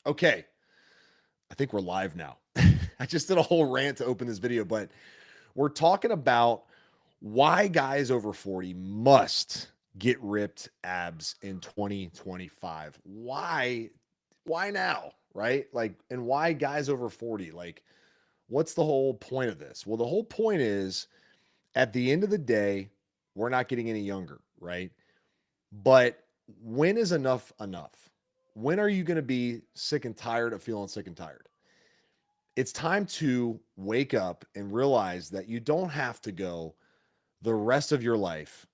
Okay, I think we're live now. I just did a whole rant to open this video, but we're talking about why guys over 40 must get ripped abs in 2025. Why now, right? Like, and why guys over 40? Like, what's the whole point of this? Well, the whole point is at the end of the day, we're not getting any younger, right? But when is enough enough? When are you going to be sick and tired of feeling sick and tired? It's time to wake up and realize that you don't have to go the rest of your life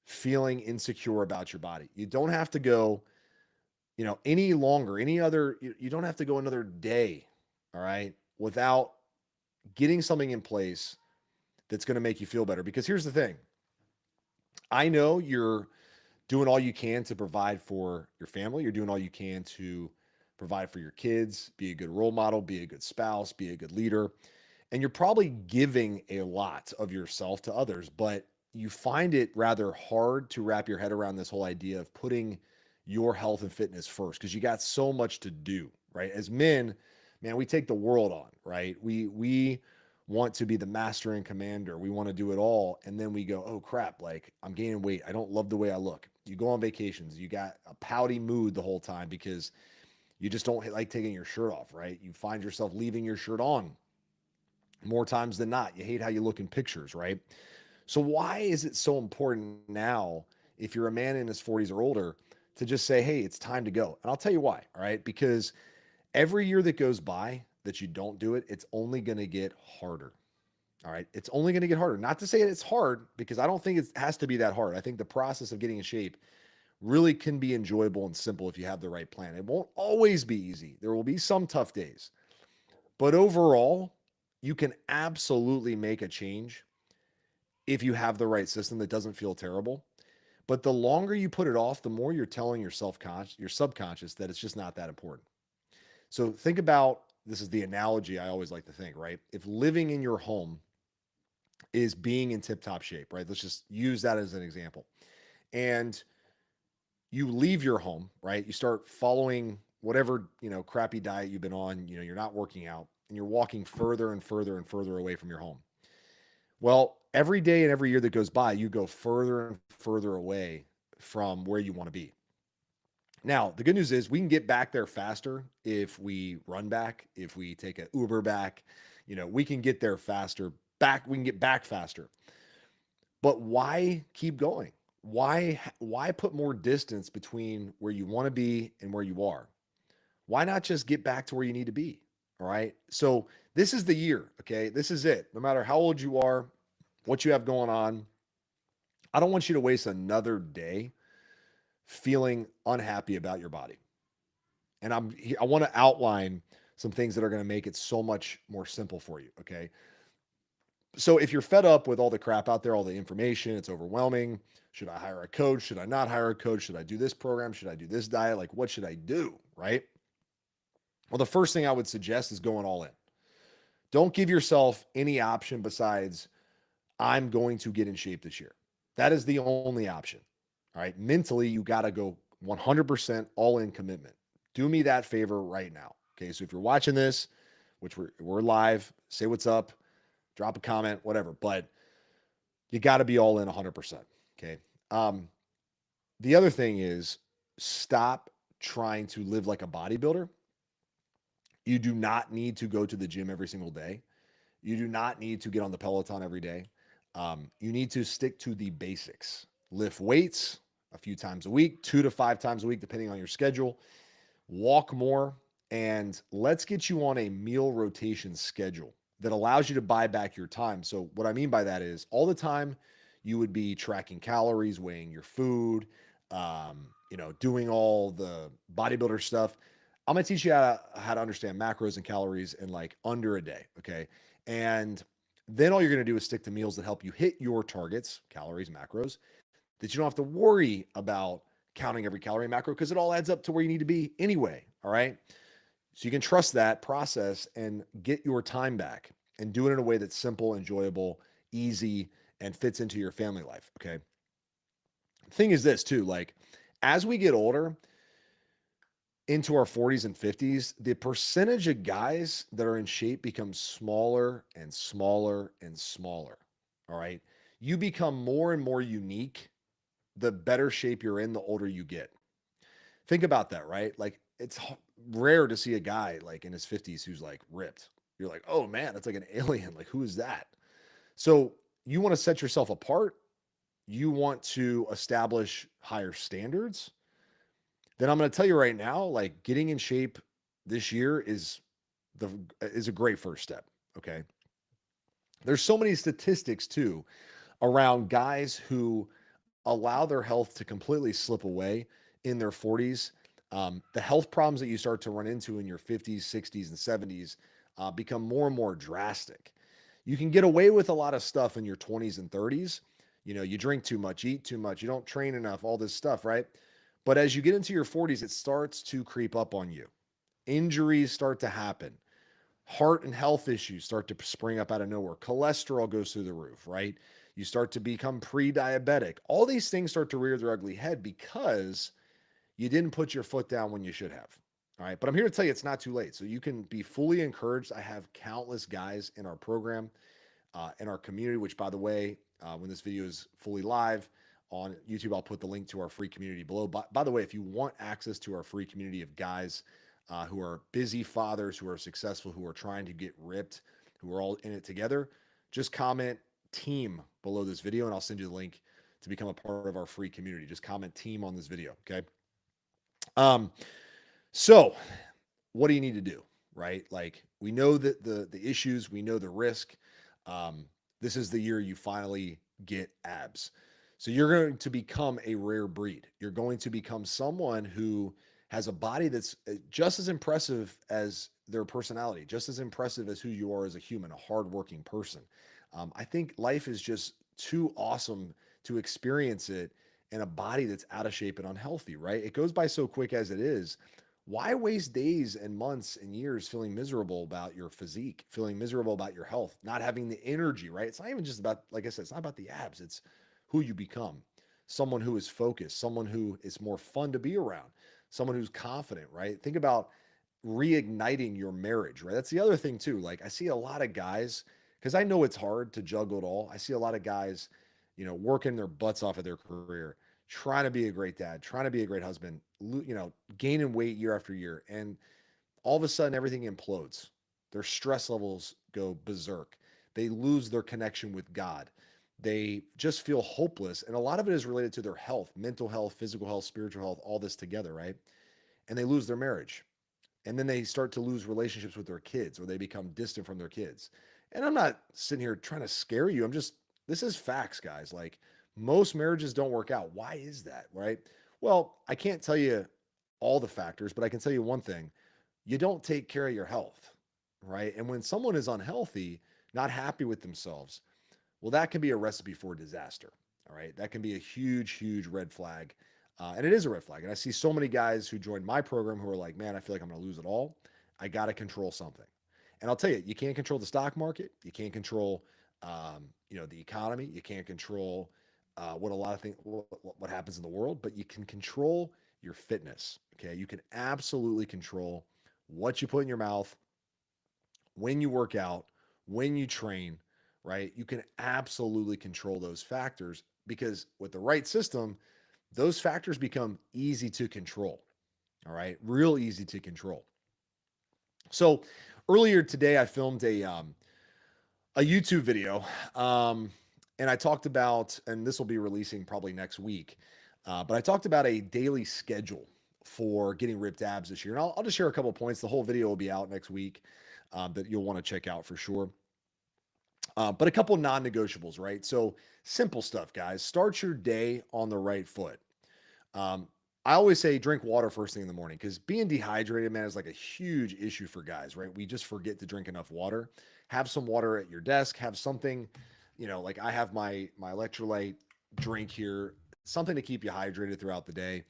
feeling insecure about your body. You don't have to go, any longer, any other, you don't have to go another day, all right, without getting something in place that's going to make you feel better. Because here's the thing, I know you're doing all you can to provide for your family. You're doing all you can to provide for your kids, be a good role model, be a good spouse, be a good leader. And you're probably giving a lot of yourself to others, but you find it rather hard to wrap your head around this whole idea of putting your health and fitness first because you got so much to do, right? As men, man, we take the world on, right? We want to be the master and commander. We want to do it all. And then we go, oh crap, like I'm gaining weight. I don't love the way I look. You go on vacations, you got a pouty mood the whole time because you just don't like taking your shirt off, right? You find yourself leaving your shirt on more times than not. You hate how you look in pictures, right? So why is it so important now, if you're a man in his 40s or older, to just say, hey, it's time to go? And I'll tell you why, all right? Because every year that goes by that you don't do it, it's only going to get harder. All right. It's only going to get harder. Not to say that it's hard, because I don't think it has to be that hard. I think the process of getting in shape really can be enjoyable and simple if you have the right plan. It won't always be easy. There will be some tough days, but overall, you can absolutely make a change if you have the right system that doesn't feel terrible. But the longer you put it off, the more you're telling your subconscious that it's just not that important. So think about, this is the analogy I always like to think, right? If living in your home is being in tip top shape, right? Let's just use that as an example. And you leave your home, right? You start following whatever, crappy diet you've been on, you're not working out and you're walking further and further and further away from your home. Well, every day and every year that goes by, you go further and further away from where you want to be. Now, the good news is we can get back there faster if we run back, if we take an Uber back, we can get there faster. We can get back faster. But why keep going? Why put more distance between where you want to be and where you are? Why not just get back to where you need to be? All right? So, this is the year, okay? This is it. No matter how old you are, what you have going on, I don't want you to waste another day feeling unhappy about your body. And I want to outline some things that are going to make it so much more simple for you, okay? So if you're fed up with all the crap out there, all the information, it's overwhelming. Should I hire a coach? Should I not hire a coach? Should I do this program? Should I do this diet? Like, what should I do? Right? Well, the first thing I would suggest is going all in. Don't give yourself any option besides, I'm going to get in shape this year. That is the only option. All right. Mentally, you got to go 100% all in commitment. Do me that favor right now. Okay. So if you're watching this, which we're live, say what's up, drop a comment, whatever. But you got to be all in 100%. Okay. Um, the other thing is, stop trying to live like a bodybuilder. You do not need to go to the gym every single day. You do not need to get on the Peloton every day. You need to stick to the basics. Lift weights a few times a week, 2 to 5 times a week, depending on your schedule. Walk more, and let's get you on a meal rotation schedule that allows you to buy back your time. So what I mean by that is, all the time you would be tracking calories, weighing your food, doing all the bodybuilder stuff. I'm gonna teach you how to understand macros and calories in like under a day. Okay. And then all you're gonna do is stick to meals that help you hit your targets, calories, macros, that you don't have to worry about counting every calorie and macro, because it all adds up to where you need to be anyway. All right. So you can trust that process and get your time back and do it in a way that's simple, enjoyable, easy, and fits into your family life. Okay. The thing is this too, like, as we get older, into our 40s and 50s, the percentage of guys that are in shape becomes smaller and smaller and smaller. All right. You become more and more unique the better shape you're in, the older you get. Think about that, right? Like it's rare to see a guy like in his 50s who's like ripped. You're like, oh man, that's like an alien. Like, who is that? So you want to set yourself apart. You want to establish higher standards. Then I'm going to tell you right now, like getting in shape this year the is a great first step. Okay. There's so many statistics too around guys who allow their health to completely slip away in their 40s. The health problems that you start to run into in your 50s, 60s, and 70s become more and more drastic. You can get away with a lot of stuff in your 20s and 30s. You know, you drink too much, eat too much, you don't train enough, all this stuff, right? But as you get into your 40s, it starts to creep up on you. Injuries start to happen. Heart and health issues start to spring up out of nowhere. Cholesterol goes through the roof, right? You start to become pre diabetic. All these things start to rear their ugly head because you didn't put your foot down when you should have. All right. But I'm here to tell you it's not too late. So you can be fully encouraged. I have countless guys in our program, in our community, which, by the way, when this video is fully live on YouTube, I'll put the link to our free community below. By the way, if you want access to our free community of guys who are busy fathers, who are successful, who are trying to get ripped, who are all in it together, just comment team below this video and I'll send you the link to become a part of our free community. Just comment team on this video. Okay. Um, so what do you need to do? Right? Like we know that the issues, we know the risk. Um, this is the year you finally get abs. So you're going to become a rare breed. You're going to become someone who has a body that's just as impressive as their personality, just as impressive as who you are as a human, a hardworking person. I think life is just too awesome to experience it in a body that's out of shape and unhealthy, right? It goes by so quick as it is. Why waste days and months and years feeling miserable about your physique, feeling miserable about your health, not having the energy, right? It's not even just about, like I said, it's not about the abs, it's who you become. Someone who is focused, someone who is more fun to be around, someone who's confident, right? Think about reigniting your marriage, right? That's the other thing too. Like I see a lot of guys, because I know it's hard to juggle it all. I see a lot of guys, working their butts off of their career, trying to be a great dad, trying to be a great husband, gaining weight year after year. And all of a sudden, everything implodes. Their stress levels go berserk. They lose their connection with God. They just feel hopeless. And a lot of it is related to their health, mental health, physical health, spiritual health, all this together, right? And they lose their marriage. And then they start to lose relationships with their kids or they become distant from their kids. And I'm not sitting here trying to scare you. This is facts, guys. Like most marriages don't work out. Why is that, right? Well, I can't tell you all the factors, but I can tell you one thing: you don't take care of your health, right? And when someone is unhealthy, not happy with themselves, well, that can be a recipe for disaster. All right. That can be a huge, huge red flag. And it is a red flag. And I see so many guys who joined my program who are like, man, I feel like I'm going to lose it all. I got to control something. And I'll tell you, you can't control the stock market. You can't control, the economy. You can't control what a lot of things, what happens in the world, but you can control your fitness. Okay. You can absolutely control what you put in your mouth, when you work out, when you train, right? You can absolutely control those factors because with the right system, those factors become easy to control. All right. Real easy to control. So earlier today, I filmed a YouTube video. And I talked about, and this will be releasing probably next week, but I talked about a daily schedule for getting ripped abs this year. And I'll just share a couple of points. The whole video will be out next week that you'll want to check out for sure. But a couple non-negotiables, right? So simple stuff, guys. Start your day on the right foot. Um, I always say drink water first thing in the morning because being dehydrated, man, is like a huge issue for guys, right? We just forget to drink enough water. Have some water at your desk. Have something, like I have my electrolyte drink here, something to keep you hydrated throughout the day.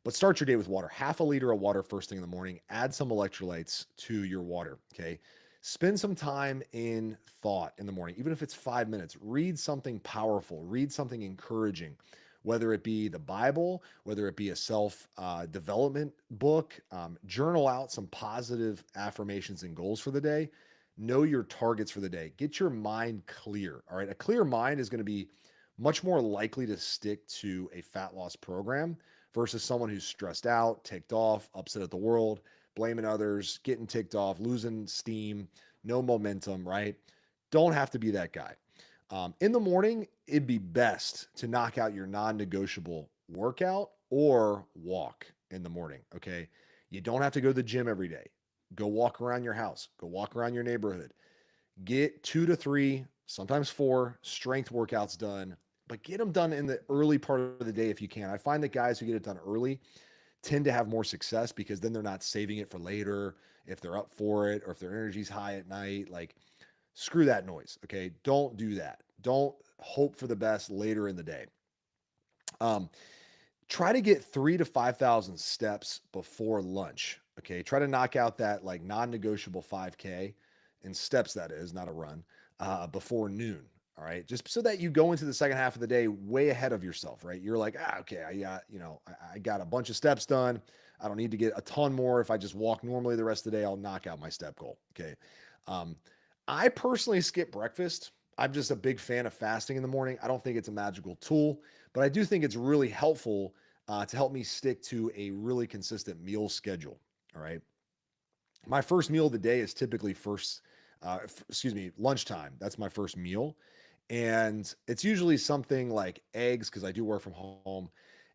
But start your day with water. Half a liter of water first thing in the morning. Add some electrolytes to your water. Okay. Spend some time in thought in the morning, even if it's 5 minutes. Read something powerful, read something encouraging. whether it be the Bible, whether it be a self development book, journal out some positive affirmations and goals for the day. Know your targets for the day. Get your mind clear. All right. A clear mind is going to be much more likely to stick to a fat loss program versus someone who's stressed out, ticked off, upset at the world, blaming others, getting ticked off, losing steam, no momentum, right? Don't have to be that guy. In the morning, it'd be best to knock out your non negotiable workout or walk in the morning. Okay. You don't have to go to the gym every day. Go walk around your house, go walk around your neighborhood. Get 2 to 3, sometimes 4 strength workouts done, but get them done in the early part of the day if you can. I find that guys who get it done early tend to have more success because then they're not saving it for later if they're up for it or if their energy's high at night. Like, screw that noise. Okay. Don't do that. Don't hope for the best later in the day. Um, Try to get 3 to 5,000 steps before lunch. Okay. Try to knock out that like non negotiable 5K in steps, that is, not a run, before noon. All right. Just so that you go into the second half of the day way ahead of yourself, right? You're like, okay, I got a bunch of steps done. I don't need to get a ton more. If I just walk normally the rest of the day, I'll knock out my step goal. Okay. Um, I personally skip breakfast. I'm just a big fan of fasting in the morning. I don't think it's a magical tool, but I do think it's really helpful to help me stick to a really consistent meal schedule. All right. My first meal of the day is typically lunchtime. That's my first meal. And it's usually something like eggs, because I do work from home,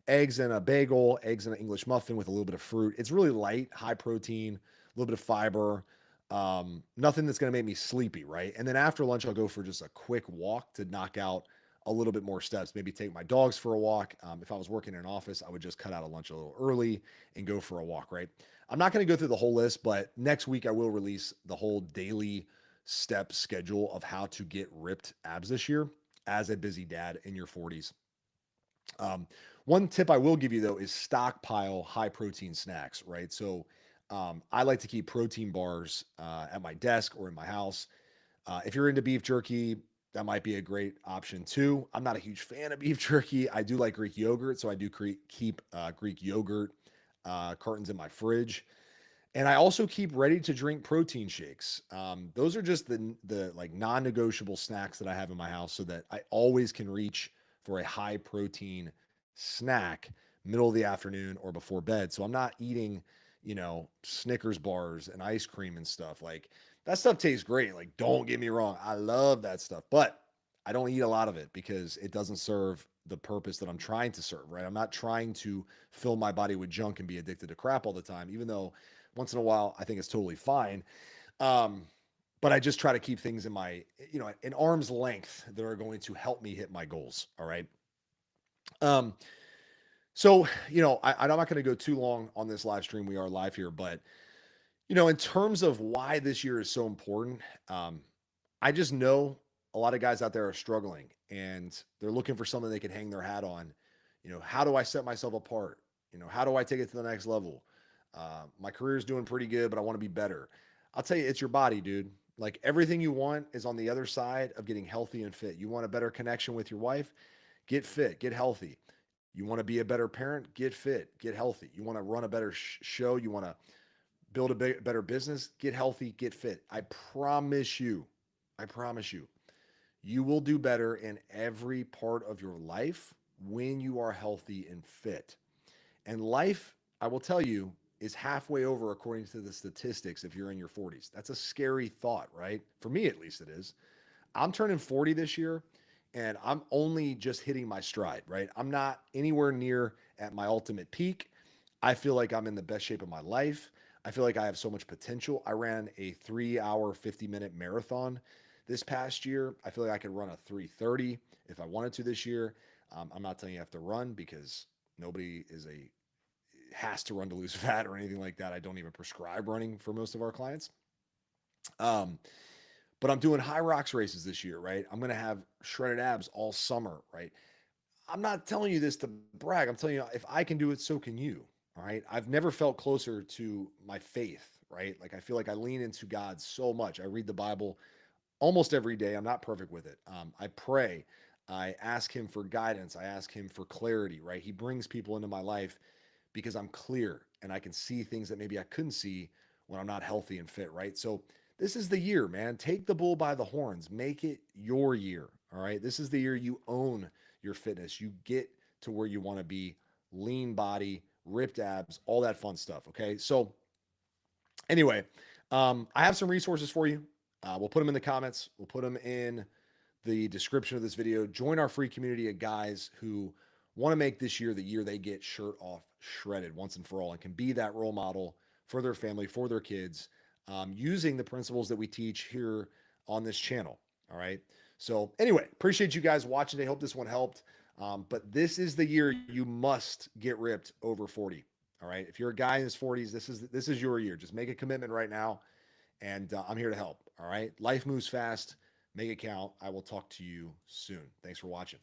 eggs and a bagel, eggs and an English muffin with a little bit of fruit. It's really light, high protein, a little bit of fiber, nothing that's going to make me sleepy, right? And then after lunch, I'll go for just a quick walk to knock out a little bit more steps. Maybe take my dogs for a walk. If I was working in an office, I would just cut out a lunch a little early and go for a walk, right? I'm not going to go through the whole list, but next week I will release the whole daily step schedule of how to get ripped abs this year as a busy dad in your 40s. Um, One tip I will give you though is stockpile high protein snacks, right? So I like to keep protein bars at my desk or in my house. If you're into beef jerky, that might be a great option too. I'm not a huge fan of beef jerky. I do like Greek yogurt, so I do keep Greek yogurt cartons in my fridge. And I also keep ready to drink protein shakes. Those are just the like non-negotiable snacks that I have in my house, so that I always can reach for a high protein snack middle of the afternoon or before bed. So I'm not eating, Snickers bars and ice cream and stuff. Like, that stuff tastes great. Like, don't get me wrong, I love that stuff, but I don't eat a lot of it because it doesn't serve the purpose that I'm trying to serve, right? I'm not trying to fill my body with junk and be addicted to crap all the time, even though once in a while I think it's totally fine. Um, but I just try to keep things in my, in arm's length that are going to help me hit my goals. All right. Um, so, I'm not going to go too long on this live stream. We are live here, but, in terms of why this year is so important, I just know a lot of guys out there are struggling and they're looking for something they can hang their hat on. How do I set myself apart? How do I take it to the next level? My career is doing pretty good, but I want to be better. I'll tell you, it's your body, dude. Like, everything you want is on the other side of getting healthy and fit. You want a better connection with your wife? Get fit, get healthy. You want to be a better parent? Get fit, get healthy. You want to run a better show? You want to build a better business? Get healthy, get fit. I promise you, you will do better in every part of your life when you are healthy and fit. And life, I will tell you, is halfway over according to the statistics if you're in your 40s. That's a scary thought, right? For me, at least, it is. I'm turning 40 this year and I'm only just hitting my stride, right? I'm not anywhere near at my ultimate peak. I feel like I'm in the best shape of my life. I feel like I have so much potential. I ran a 3 hour, 50-minute marathon this past year. I feel like I could run a 3:30 if I wanted to this year. I'm not telling you have to run because nobody has to run to lose fat or anything like that. I don't even prescribe running for most of our clients. Um, but I'm doing high rocks races this year, right? I'm going to have shredded abs all summer, right? I'm not telling you this to brag. I'm telling you, if I can do it, so can you. All right. I've never felt closer to my faith, right? Like, I feel like I lean into God so much. I read the Bible almost every day. I'm not perfect with it. I pray. I ask him for guidance. I ask him for clarity, right? He brings people into my life because I'm clear and I can see things that maybe I couldn't see when I'm not healthy and fit, right? So this is the year, man. Take the bull by the horns. Make it your year. All right. This is the year you own your fitness. You get to where you want to be, lean body, ripped abs, all that fun stuff. Okay. So, anyway, I have some resources for you. We'll put them in the comments, we'll put them in the description of this video. Join our free community of guys who want to make this year the year they get shirt off shredded once and for all and can be that role model for their family, for their kids, using the principles that we teach here on this channel. All right. So, anyway, appreciate you guys watching. I hope this one helped. But this is the year you must get ripped over 40. All right. If you're a guy in his 40s, this is your year. Just make a commitment right now, and I'm here to help. All right. Life moves fast. Make it count. I will talk to you soon. Thanks for watching.